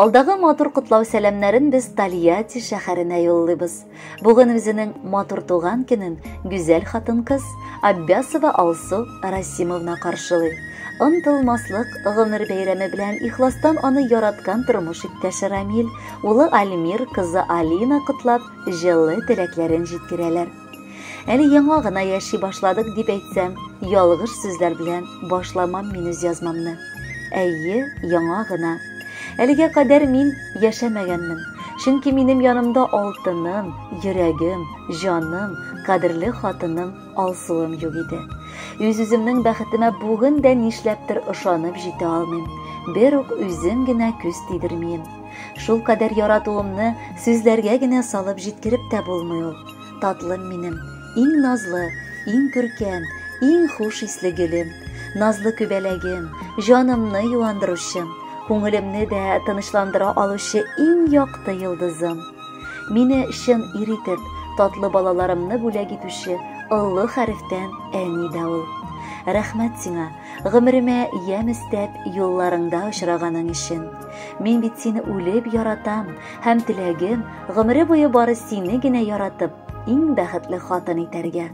Алдагы матур кутлау сәламнәрен без Тольятти шәһәренә юллыйбыз. Бүген үзенең матур туган көнен гүзәл хатын-кыз Аббасова Алсу Расимовна каршылый. Ынтылмаслык гомер бәйрәме белән ихластан аны яраткан тормыш иптәше Рамил, улы Альмир, кызы Алина кутлап, җылы теләкләрен җиткерәләр. Әле яңа гына яши башладык дип әйтсәм, ялгыш сүзләр белән башламам мин үз язмамны. Әйе, яңа гына. Әлегә кадәр мин яшәмәгәнмен. Чөнки минем янымда алтыным, йөрәгем, җаным, кадерле хатыным Алсуым юк иде. Үз-үземнең бәхетемә бүген дә нишләптер ышанып җитә алмыйм. Бер үк үзем генә күз тидермим. Шул кадәр яратуымны сүзләргә генә салып җиткереп тә булмый ул. Татлым минем, иң назлы, иң күркәм, иң хуш исле гөлем, назлы күбәләгем, җанымны юандыручым, күңелемне дә тынычландыра алучы иң якты йолдызым. Мине чын иритеп, татлы балаларымны бүләк итүче ыллы хәрефтән әни дә ул. Рәхмәт сиңа, гомеремә ямь өстәп юлларыңда очраганың өчен. Мин бит сине үлеп яратам, һәм теләгем гомере буе бары сине генә яратып, иң бәхетле хатын итәргә.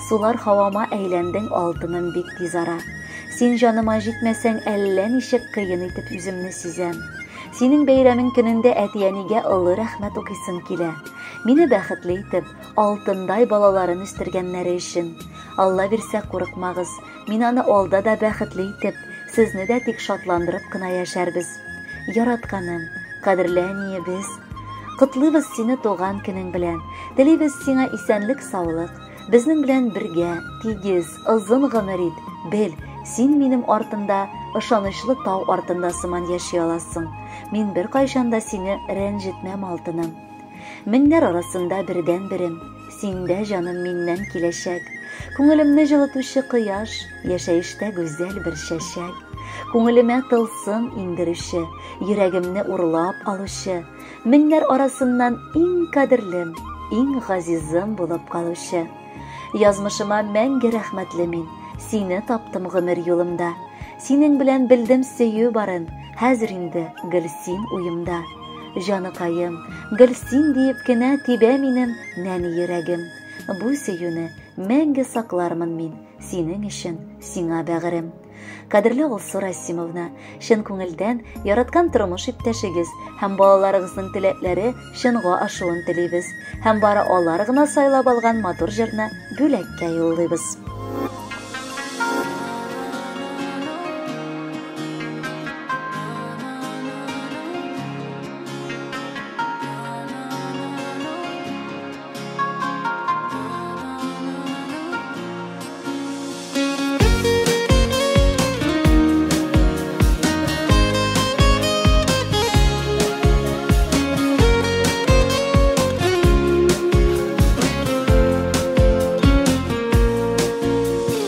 Сулар һавама әйләндең алтыным бик тиз ара. Син җаныма җитмәсәң, әллә ничек кыен итеп үземне сизәм. Синең бәйрәмең көнендә әти-әнигә ылы рәхмәт укыйсым килә. Мине бәхетле итеп, алтындай балаларын үстергәннәре өчен. Алла бирсә, курыкмагыз, мин аны алда да бәхетле итеп, сезне дә тик шатландырып кына яшәрбез. Яратканым, кадерле әниебез, котлыйбыз сине туган көнең белән. Телибез сиңа исәнлек, саулык. Безнең белән бергә, тигез, озын гомер ит. Бел, син минем артында, ышанычлы тау артында сыман яши аласың. Мин бер кайчанда сине рәнҗетмәм, алтыным. Меңнәр арасында бердән берем, синдә җаным миннән киләчәк. Күңелемне җылытучы кояш, яшәештә гүзәл бер чәчәк. Күңелемә тылсым иңдерүче, йөрәгемне урлап алучы, меңнәр арасыннан иң кадерлем, иң газизым булып калучы. Язмышыма мәңге рәхмәтле мин, сине таптым гомер юлымда. Синең белән белдем сөю барын, хәзер инде Гөлсин уемда. Җаныкаем, Гөлсин диеп кенә тибә минем нәни йөрәгем. Бу сөюне мәңге саклармын мин, синең өчен, сиңа бәгырем. Кадерле Алсу Расимовна, чын күңелдән яраткан тормыш иптәшегез һәм балаларыгызның теләкләре чынга ашуын телибез, һәм бары алар гына сайлап алган матур җырны бүләккә юллыйбыз.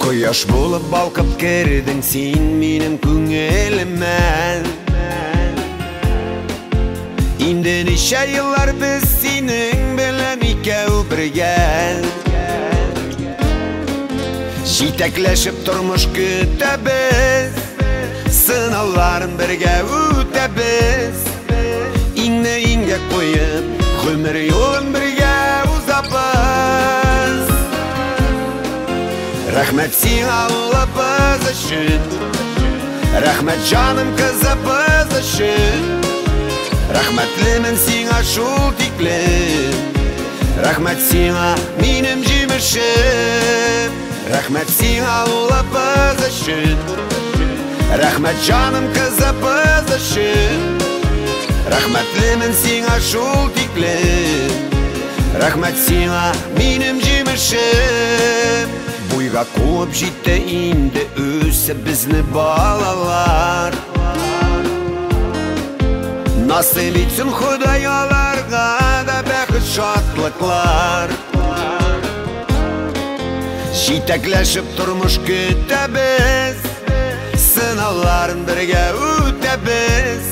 Кояш булып балкып кердең син минем күңелемә. Инде ничә еллар без синең белән икәү бергә. Җитәкләшеп тормыш көтәбез, сынауларын бергә үтәбез. Иңне иңгә куеп, гомер юлын бергә узабыз. Рәхмәт сиңа Аллабыз өчен, рәхмәт җаным кызыбыз өчен. Рәхмәтлемен сиңа шул тиклем, рәхмәт сиңа минем җимешем. Рәхмәт сиңа Аллабыз өчен, рәхмәт җаным кызыбыз өчен. Рәхмәтлемен сиңа шул тиклем, рәхмәт сиңа минем җимешем. Буйга куып җитте инде үсеп безне балалар. Насыйп итсен Ходай аларга да бәхет шатлыклар. Җитәкләшеп тормыш көтәбез, сынауларын бергә үтәбез.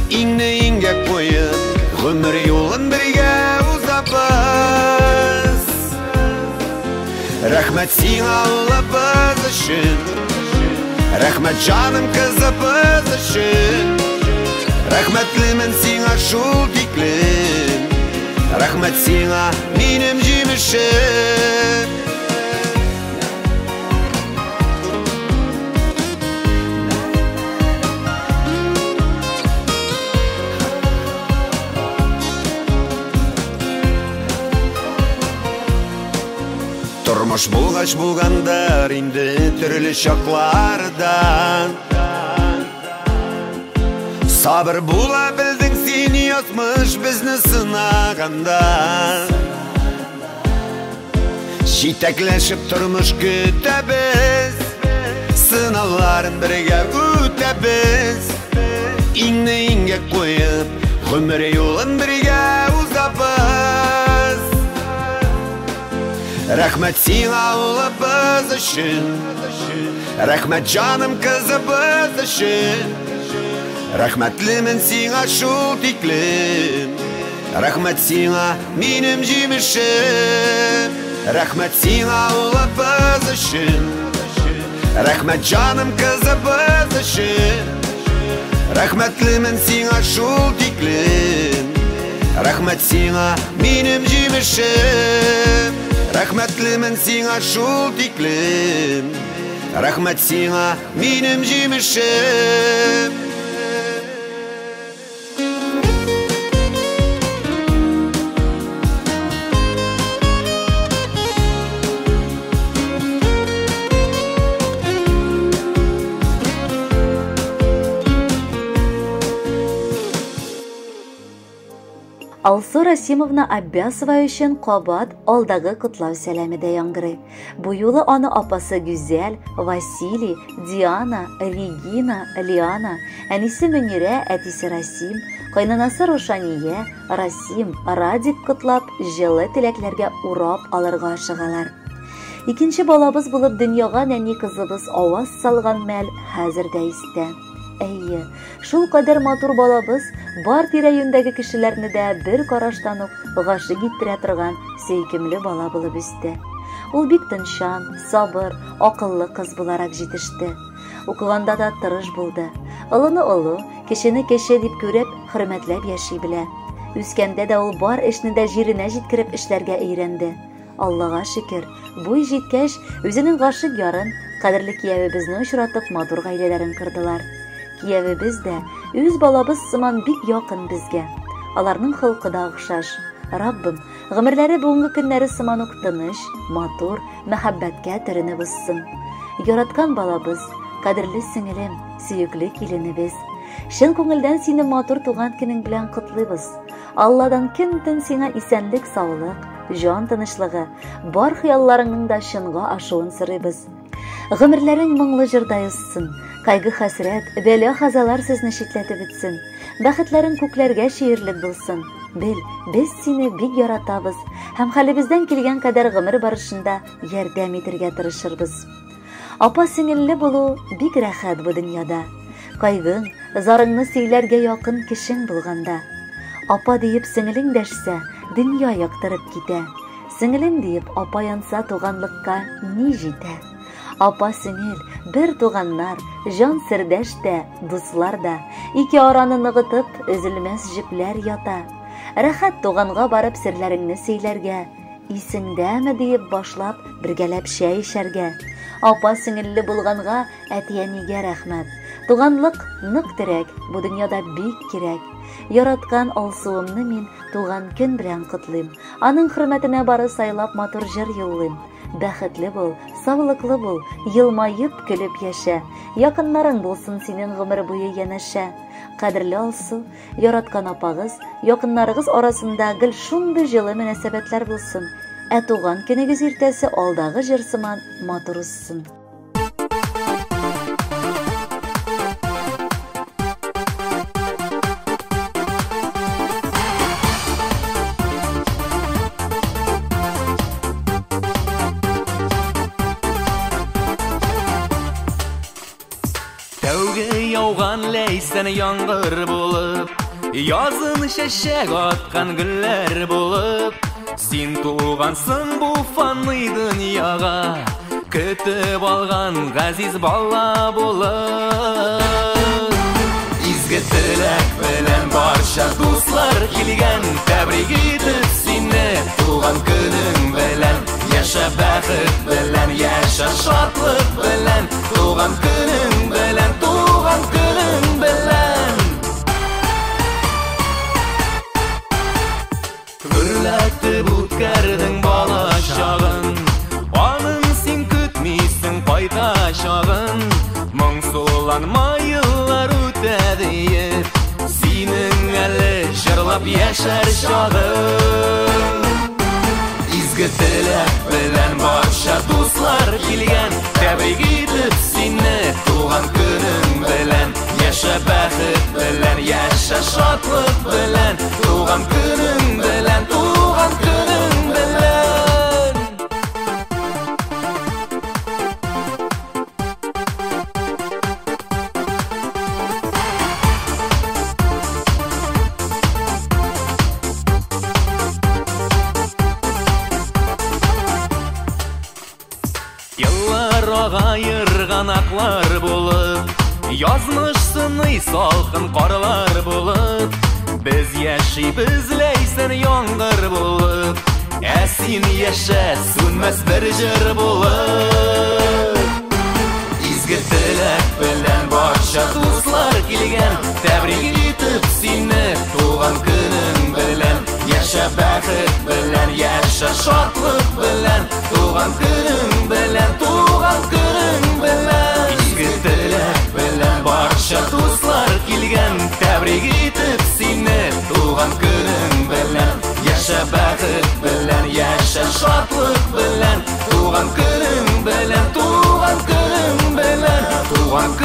Иңне иңгә куеп, гомер юлын бергә узабыз. Рәхмәт сиңа Аллабыз өчен, рәхмәт җаным кызыбыз өчен. Рәхмәтлемен сиңа шул тиклем, рәхмәт сиңа минем җимешем. Тормыш булгач булгандар инде төрле чаклардан. Сабыр була белдең син язмыш безне сынаганда. Җитәкләшеп тормыш көтәбез, сынауларын бергә үтәбез. Иңне иңгә куеп, гомер юлын бергә узабыз. Рәхмәт сиңа улыбыз өчен, рәхмәт җаным кызыбыз өчен. Рәхмәтлемен сиңа шул тиклем, рәхмәт сиңа минем җимешем. Рәхмәт сиңа улыбыз өчен, рәхмәт җаным кызыбыз өчен. Рәхмәтлемен сиңа шул тиклем, рәхмәт сиңа минем җимешем. Рәхмәтлемен сиңа шул тиклем, рәхмәт сиңа минем җимешем. Алсу Расимовна Аббасова өчен кабат алдагы котлау сәламе дә яңгырый. Бу юлы аны апасы Гүзәл, Василий, Диана, Регина, Лиана, әнисе Мөнирә, әтисе Расим, кайнанасы Рушания, Расим, Радик котлап, җылы теләкләргә урап алырга ашыгалар. Икенче балабыз булып дөньяга нәни кызыбыз аваз салган мәл хәзер дә истә. Әйе, шул кадәр матур балабыз бар тирә-юньдәге кешеләрне дә бер караштан ук гашык иттерә торган сөйкемле бала булып үсте. Ул бик тынчан, сабыр, акыллы кыз буларак җитеште. Укыганда да тырыш булды. Олыны олы, кешене кеше дип күреп, хөрмәтләп яши белә. Үскәндә дә ул бар эшне дә җиренә җиткереп эшләргә өйрәнде. Аллага шөкер, буй җиткәч, үзенең гашык ярын, кадерле киявебезне очратып, матур гаиләләрен кырдылар. Киявебез дә үз балабыз сыман бик якын безгә. Аларның хылкы да охшаш. Раббым, гомерләре бүгенге көннәре сыман ук тыныч, матур, мәхәббәткә төренеп үссен. Яраткан балабыз, кадерле сеңелем, сөекле киленебез. Чын күңелдән сине матур туган көнең белән котлыйбыз. Алладан көн-төн сиңа исәнлек, саулык, җан тынычлыгы, бар хыялларыңның да чынга ашуын сорыйбыз. Гомерләрең моңлы җырда узсын. Кайгы хәсрәт, бәла хазалар сезне читләтеп бетсен. Бәхетләрең күкләргә шиерлек булсын. Бел, без сине бик яратабыз һәм хәлебездән килгән кадәр гомер барышында ярдәм итәргә тырышырбыз. Апа сеңелле булу бик рәхәт бу дөньяда. Кайгың, зарыңны сөйләргә якын кешең булганда. Апа диеп сеңелең дәшсә, дөнья яктырып китә. Сеңелең диеп апа янса туганлыкка ни җитә? Апа сеңел, бер туганнар, жан сердәш тә, дуслар да, ике араны ныгытып, өзелмәс җепләр ята. Рәхәт туганга барып серләреңне сөйләргә, исеңдәме диеп башлап, бергәләп чәй эчәргә. Апа сеңелле булганга әти-әнигә рәхмәт. Туганлык нык терәк, бу дөньяда бик кирәк. Яраткан алсуымны мин туган көн белән котлыйм. Аның хөрмәтенә бары сайлап матур җыр юллыйм. Бәхетле бул, саулыклы бул, елмаеп көлеп яшә. Якыннарың булсын синең гомер буе янәшә. Кадерле Алсу, яраткан апагыз, якыннарыгыз арасында гел шундый җылы мөнәсәбәтләр булсын. Ә туган көнегез иртәсе алдагы җыр сыман матур узсын. Yauğan leysen yağmur bulup, yazın şeşek atkan güller bulup, sen tuğansın bu fanlı dünyaga, kütüp algan gaziz balla bulup. Изге теләк белән барча дуслар килгән, тәбрик итеп сине туган көнең белән. Яша бәхет белән, яша шатлык белән, туган көнең белән, туган көнең белән. Гөрләтеп үткәрдең бала чагын, аның син көтмисең кайтачагын. Моңсуланма еллар үтәде, синең әле җырлап яшәр чагың. Изге теләк белән барча дуслар килгән, тәбрик итеп сине туган көнең белән. Яша бәхет белән, яша шатлык белән, туган көнең белән, туган көнең белән. Еллар агайырган аклар булып, язмыш сыный салкын карлар булып. Без яшибез ләйсән яңгыр булып, ә син яшә сүнмәс бер җыр булып. Изге теләк белән барча дуслар килгән, тәбрик итеп сине туган көнең белән. Яша бәхет белән, яша шатлык белән, туган көнең белән, туган көнең белән. Изге теләк белән барча дуслар килгән, тәбрик итеп сине туган көнең белән. Яша бәхет белән, яша шатлык белән, туган көнең белән, туган көнең белән, туган